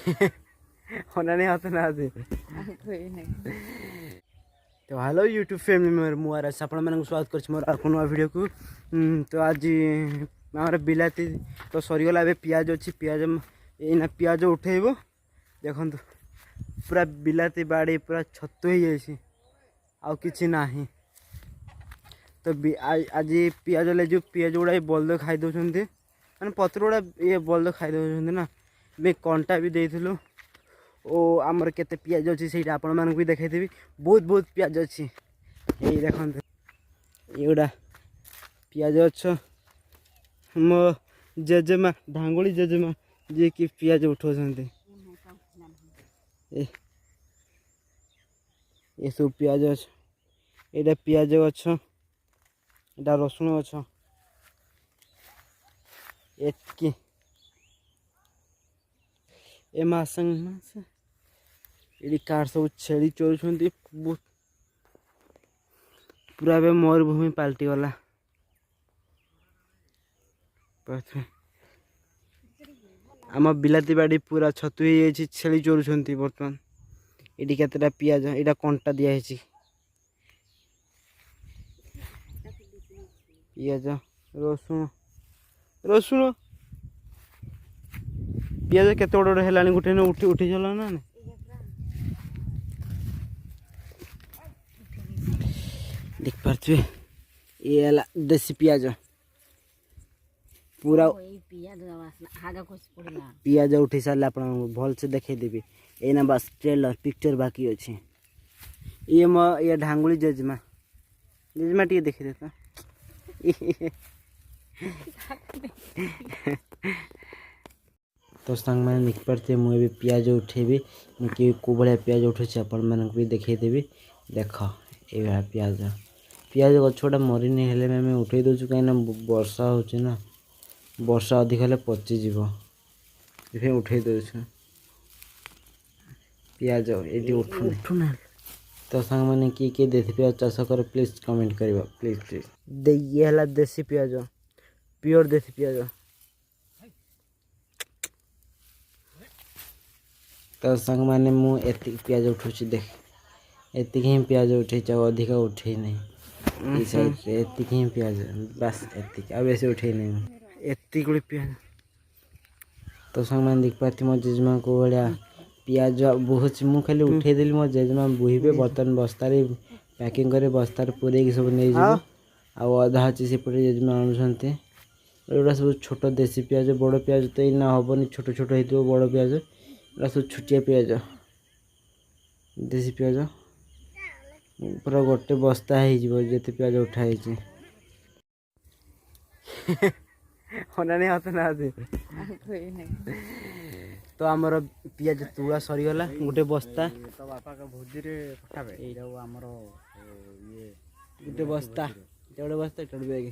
होना नहीं आता ना तो हेलो यूट्यूब फैमिली मेरे मुआर आपण मैं स्वागत कर मोर नुआ वीडियो को। तो आज हमारे बिलाती तो सरीगला ए पियाज अच्छी पियाज एना पियाज उठेब देखो पूरा बिलाती बाड़ी पूरा छतु हो जाए आउ कि ना। तो आज पियाज ले जो पियाज गुड़ा बल्द खाई दौरान मैंने पत्र गुड़ा ये बल्द खाई दौरान ना बे कंटा भी देलु ओ आमर केते पियाज अच्छी से आपण मानक भी देखी बहुत बहुत पियाज अच्छी यही देखते युड़ा पियाज अच्छ मो जेजेमा ढांगुड़ी जेजेमा जी कि पियाज उठाते ये सब पियाज अच्छ ये पियाज अच्छ एटा रसुण अच्छ एतकी ए मासंग ये कार सब छेड़ी चलुंट बहुत पूरा बे मरुभूमि पलटि गला आम बिलाती बाड़ी पूरा छतु हो छेड़ी चलुंट बर्तमान ये केतेटा पियाज यहाँ कंटा दिखाई पियाज रसुण रसुण पियाज केते बड़ है गोटे उठी उठी चला ना देख पारे ये देसी पियाज पूरा पियाज उठी सारे आप भल से देखेदेवी एना बस ट्रेलर पिक्चर बाकी अच्छे ये ढांगुड़ी जेजमा जेजमा टी देखी देता तो सांग मैंने देख पारे मुझे पियाज उठेबी मुझे को भाया पियाज उठे आपण मानक भी देखदेवी देख ये पियाज पियाज गछटा मरी नहीं हेले मैं उठे दूँ कहीं वर्षा होना वर्षा अधिक हेल्ले पचिज उठे दूँ पियाज ये उठुना तो सांग मैंने किए देसी पियाज चाष कर प्लीज कमेंट कर प्लीज प्लीज ये है देसी पियाज प्योर देसी पियाज तो सांग मैंने मुझे पियाज उठुची देख एति ही पियाज उठे अधिक उठे नहीं एति ही पियाज बस एति आ बेसी उठे नहीं एति गुड़ी पियाज तो सांग मैंने देख पाती मो जेजेमा को भाया पियाज बहुत मुझे खाली उठेदेली मो जेजेमा बुहे बर्तन बस्तार पैकिंग कर बस्तार पूरे सब नहीं आधा अच्छी से पटे जेजेमा आणुंट एगुड़ा सब छोट देसी पियाज बड़ पियाज तो इना हेनी छोट छोट हो बड़ पियाज एगुड़ा सब छुटिया पियाज देसी पियाज पूरा गोटे बस्ता होते पियाज उठाई होना नहीं आता ना तो आमर पियाज तुला सरीगला गोटे बस्ता तो बापा का भोजी रे पठाबे एटा हमर ये गोटे बस्ता एटा गोटे बस्ता एटा बैग